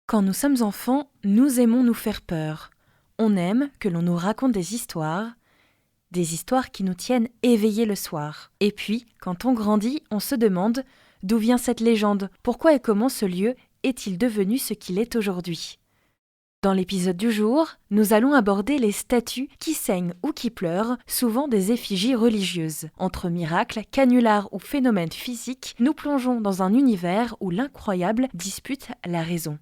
Quand nous sommes enfants, nous aimons nous faire peur. On aime que l'on nous raconte des histoires qui nous tiennent éveillés le soir. Et puis, quand on grandit, on se demande d'où vient cette légende, pourquoi et comment ce lieu est-il devenu ce qu'il est aujourd'hui. Dans l'épisode du jour, nous allons aborder les statues qui saignent ou qui pleurent, souvent des effigies religieuses. Entre miracles, canulars ou phénomènes physiques, nous plongeons dans un univers où l'incroyable dispute la raison.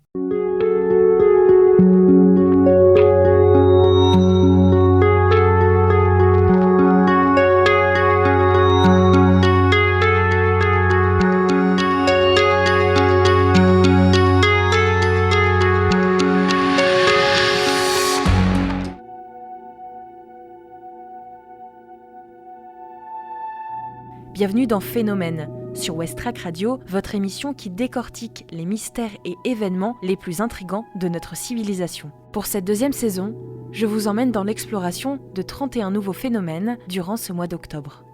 Bienvenue dans Phénomène, sur Westrack Radio, votre émission qui décortique les mystères et événements les plus intrigants de notre civilisation. Pour cette deuxième saison, je vous emmène dans l'exploration de 31 nouveaux phénomènes durant ce mois d'octobre.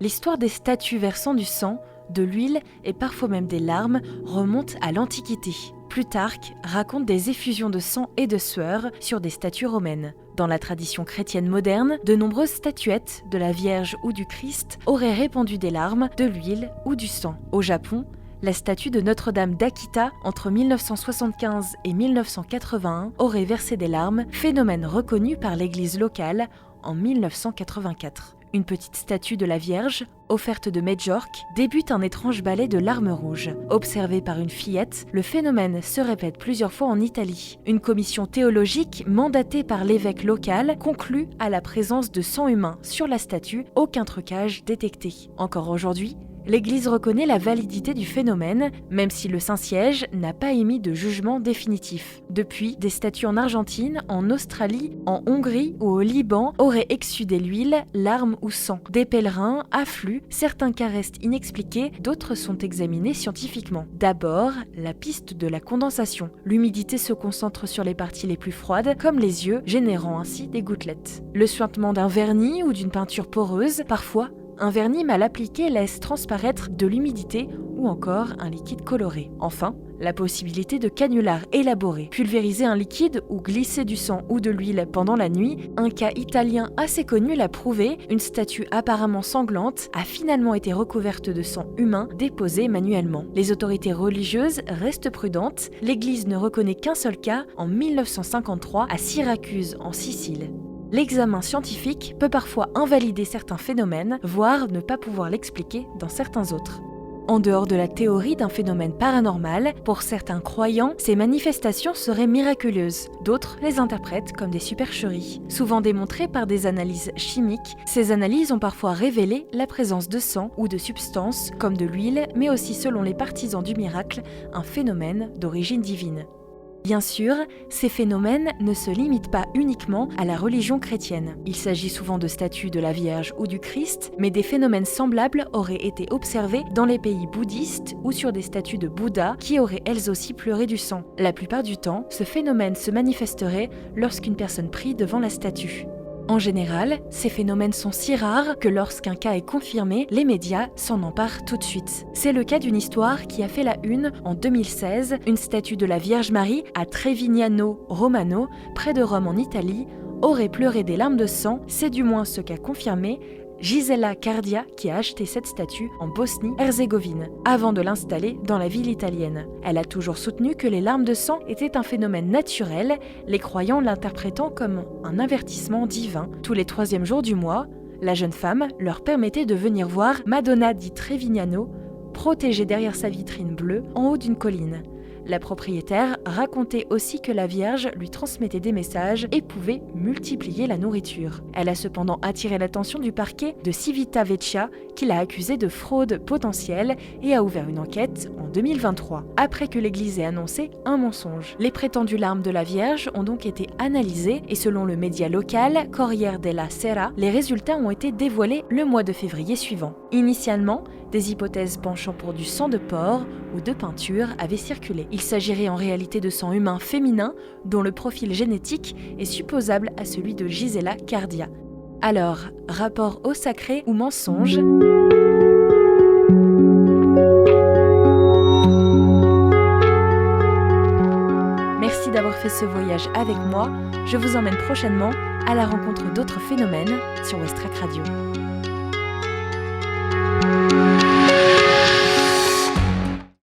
L'histoire des statues versant du sang, de l'huile et parfois même des larmes remonte à l'Antiquité. Plutarque raconte des effusions de sang et de sueur sur des statues romaines. Dans la tradition chrétienne moderne, de nombreuses statuettes de la Vierge ou du Christ auraient répandu des larmes, de l'huile ou du sang. Au Japon, la statue de Notre-Dame d'Akita, entre 1975 et 1981, aurait versé des larmes, phénomène reconnu par l'église locale en 1984. Une petite statue de la Vierge, offerte de Majorque, débute un étrange ballet de larmes rouges. Observé par une fillette, le phénomène se répète plusieurs fois en Italie. Une commission théologique mandatée par l'évêque local conclut à la présence de sang humain sur la statue, aucun trucage détecté. Encore aujourd'hui, l'Église reconnaît la validité du phénomène, même si le Saint-Siège n'a pas émis de jugement définitif. Depuis, des statues en Argentine, en Australie, en Hongrie ou au Liban auraient exsudé l'huile, larmes ou sang. Des pèlerins affluent, certains cas restent inexpliqués, d'autres sont examinés scientifiquement. D'abord, la piste de la condensation. L'humidité se concentre sur les parties les plus froides, comme les yeux, générant ainsi des gouttelettes. Le suintement d'un vernis ou d'une peinture poreuse, parfois, un vernis mal appliqué laisse transparaître de l'humidité ou encore un liquide coloré. Enfin, la possibilité de canulars élaborés. Pulvériser un liquide ou glisser du sang ou de l'huile pendant la nuit, un cas italien assez connu l'a prouvé, une statue apparemment sanglante a finalement été recouverte de sang humain déposé manuellement. Les autorités religieuses restent prudentes, l'Église ne reconnaît qu'un seul cas en 1953 à Syracuse en Sicile. L'examen scientifique peut parfois invalider certains phénomènes, voire ne pas pouvoir l'expliquer dans certains autres. En dehors de la théorie d'un phénomène paranormal, pour certains croyants, ces manifestations seraient miraculeuses. D'autres les interprètent comme des supercheries. Souvent démontrées par des analyses chimiques, ces analyses ont parfois révélé la présence de sang ou de substances, comme de l'huile, mais aussi selon les partisans du miracle, un phénomène d'origine divine. Bien sûr, ces phénomènes ne se limitent pas uniquement à la religion chrétienne. Il s'agit souvent de statues de la Vierge ou du Christ, mais des phénomènes semblables auraient été observés dans les pays bouddhistes ou sur des statues de Bouddha qui auraient elles aussi pleuré du sang. La plupart du temps, ce phénomène se manifesterait lorsqu'une personne prie devant la statue. En général, ces phénomènes sont si rares que lorsqu'un cas est confirmé, les médias s'en emparent tout de suite. C'est le cas d'une histoire qui a fait la une en 2016, une statue de la Vierge Marie à Trevignano Romano, près de Rome en Italie, aurait pleuré des larmes de sang, c'est du moins ce qu'a confirmé Gisela Cardia qui a acheté cette statue en Bosnie-Herzégovine, avant de l'installer dans la ville italienne. Elle a toujours soutenu que les larmes de sang étaient un phénomène naturel, les croyants l'interprétant comme un avertissement divin. Tous les 3e jours du mois, la jeune femme leur permettait de venir voir Madonna di Trevignano, protégée derrière sa vitrine bleue en haut d'une colline. La propriétaire racontait aussi que la Vierge lui transmettait des messages et pouvait multiplier la nourriture. Elle a cependant attiré l'attention du parquet de Civitavecchia qui l'a accusée de fraude potentielle et a ouvert une enquête en 2023, après que l'Église ait annoncé un mensonge. Les prétendues larmes de la Vierge ont donc été analysées et selon le média local Corriere della Sera, les résultats ont été dévoilés le mois de février suivant. Initialement, des hypothèses penchant pour du sang de porc ou de peinture avaient circulé. Il s'agirait en réalité de sang humain féminin dont le profil génétique est supposable à celui de Gisela Cardia. Alors, rapport au sacré ou mensonge ? fait ce voyage avec moi, je vous emmène prochainement à la rencontre d'autres phénomènes sur West Track Radio.